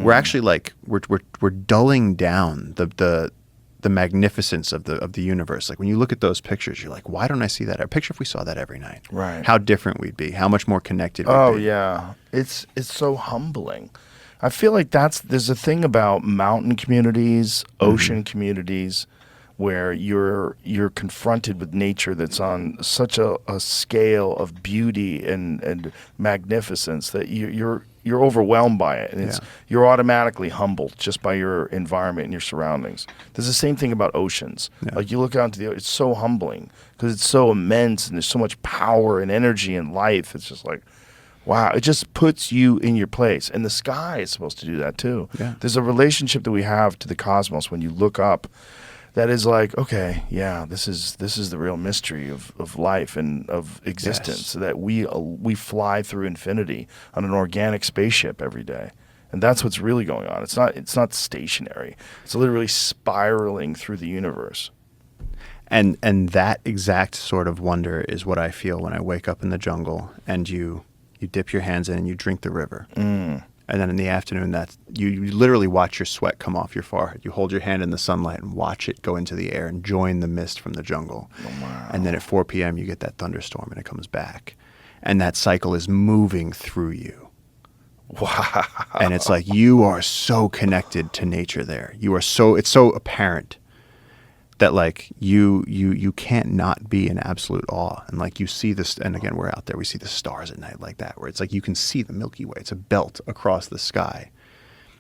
We're actually like we're dulling down the magnificence of the universe. Like when you look at those pictures, you're like, why don't I see that? A picture if we saw that every night. Right. How different we'd be. How much more connected we'd be. Oh yeah, it's so humbling. I feel like there's a thing about mountain communities, ocean communities, where you're confronted with nature that's on such a scale of beauty and magnificence that you're overwhelmed by it, and you're automatically humbled just by your environment and your surroundings. There's the same thing about oceans. Like you look out into the ocean, it's so humbling because it's so immense and there's so much power and energy and life. It's just like, wow, it just puts you in your place. And the sky is supposed to do that too. Yeah. There's a relationship that we have to the cosmos when you look up that is like, okay, yeah, this is the real mystery of life and of existence, that we fly through infinity on an organic spaceship every day. And that's what's really going on. It's not stationary. It's literally spiraling through the universe. And that exact sort of wonder is what I feel when I wake up in the jungle and you dip your hands in and you drink the river. And then in the afternoon, you literally watch your sweat come off your forehead. You hold your hand in the sunlight and watch it go into the air and join the mist from the jungle. Wow. And then at 4 p.m., you get that thunderstorm and it comes back. And that cycle is moving through you. Wow. And it's like you are so connected to nature there. It's so apparent that like you can't not be in absolute awe. And like you see this, and again, we're out there, we see the stars at night like that, where it's like you can see the Milky Way. It's a belt across the sky.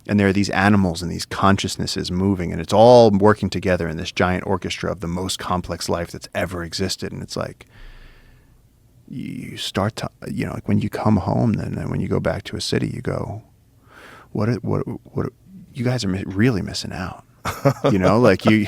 And there are these animals and these consciousnesses moving, and it's all working together in this giant orchestra of the most complex life that's ever existed. And it's like you start to, like when you come home, then when you go back to a city, you go, what you guys are really missing out. Like you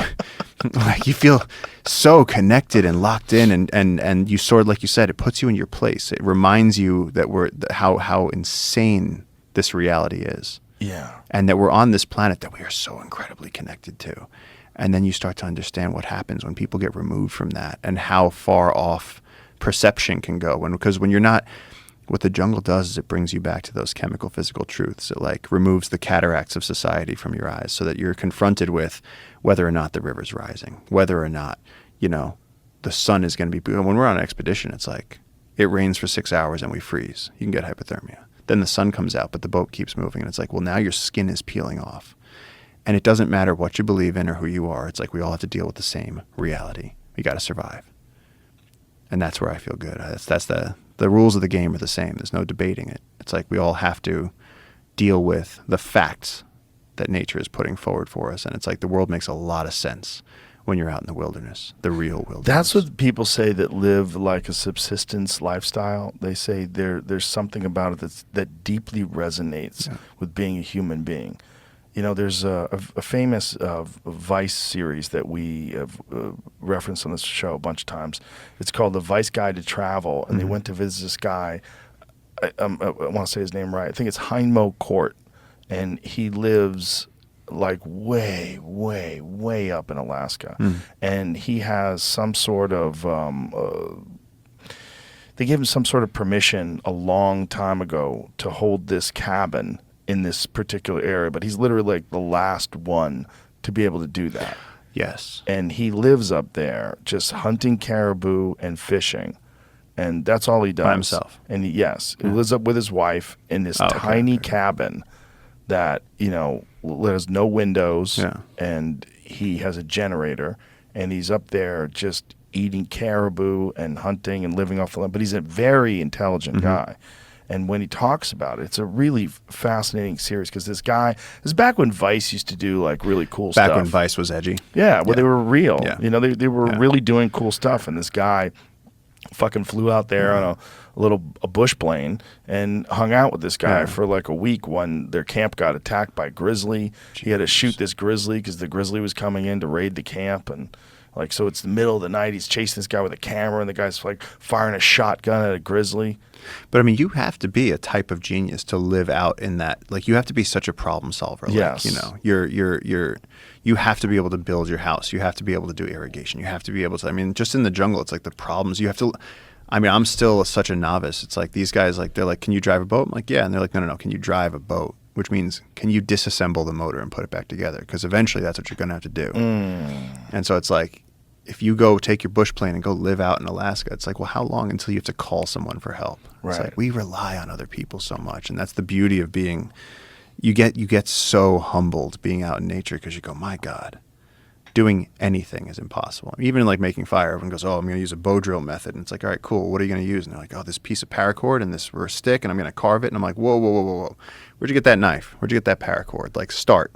feel so connected and locked in, and you sort of, like you said, it puts you in your place. It reminds you that how insane this reality is. Yeah. And that we're on this planet that we are so incredibly connected to. And then you start to understand what happens when people get removed from that and how far off perception can go. Because when you're not, what the jungle does is it brings you back to those chemical, physical truths. It like removes the cataracts of society from your eyes so that you're confronted with whether or not the river's rising, whether or not, the sun is going to be, when we're on an expedition, it's like it rains for 6 hours and we freeze. You can get hypothermia. Then the sun comes out, but the boat keeps moving. And it's like, well, now your skin is peeling off. And it doesn't matter what you believe in or who you are. It's like we all have to deal with the same reality. We got to survive. And that's where I feel good. That's the rules of the game are the same. There's no debating it. It's like we all have to deal with the facts that nature is putting forward for us. And it's like the world makes a lot of sense when you're out in the wilderness, the real wilderness. That's what people say that live like a subsistence lifestyle. They say there's something about it that deeply resonates with being a human being. There's a famous Vice series that we have referenced on this show a bunch of times. It's called The Vice Guide to Travel, and they went to visit this guy. I want to say his name right. I think it's Heinmo Court, and he lives like way, way, way up in Alaska. And he has some sort of they gave him some sort of permission a long time ago to hold this cabin in this particular area, but he's literally like the last one to be able to do that. Yes. And he lives up there just hunting caribou and fishing. And that's all he does. By himself. And he lives up with his wife in this tiny cabin that, there's no windows, and he has a generator, and he's up there just eating caribou and hunting and living off the land. But he's a very intelligent guy. And when he talks about it, it's a really fascinating series because this is back when Vice used to do like really cool stuff. Back when Vice was edgy. Yeah, where they were real. Yeah. They were really doing cool stuff. And this guy fucking flew out there on a bush plane and hung out with this guy for like a week when their camp got attacked by grizzly. Jeez. He had to shoot this grizzly because the grizzly was coming in to raid the camp. And like, so it's the middle of the night. He's chasing this guy with a camera, and the guy's like firing a shotgun at a grizzly. But I mean, you have to be a type of genius to live out in that. Like, you have to be such a problem solver. Like, yes. You have to be able to build your house. You have to be able to do irrigation. You have to be able to. I mean, just in the jungle, it's like the problems you have to. I mean, I'm still such a novice. It's like these guys, like they're like, "Can you drive a boat?" I'm like, "Yeah," and they're like, "No, can you drive a boat which means can you disassemble the motor and put it back together? Because eventually that's what you're going to have to do. And so it's like, if you go take your bush plane and go live out in Alaska, it's like, well, how long until you have to call someone for help? Right. It's like we rely on other people so much, and that's the beauty of being. You get so humbled being out in nature because you go, my God, doing anything is impossible. Even like making fire, everyone goes, oh, I'm going to use a bow drill method, and it's like, all right, cool. What are you going to use? And they're like, oh, this piece of paracord and this stick, and I'm going to carve it. And I'm like, whoa, whoa, whoa, whoa, whoa. Where'd you get that knife? Where'd you get that paracord? Like, start.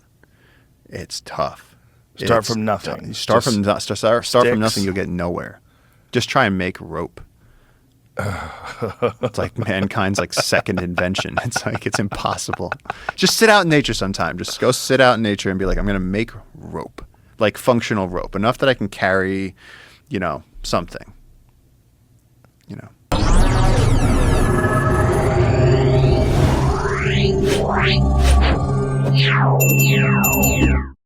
It's tough. Start from nothing. You start from nothing, you'll get nowhere. Just try and make rope. It's like mankind's like second invention. It's like it's impossible. Just sit out in nature sometime. Just go sit out in nature and be like, I'm going to make rope, like functional rope, enough that I can carry, something.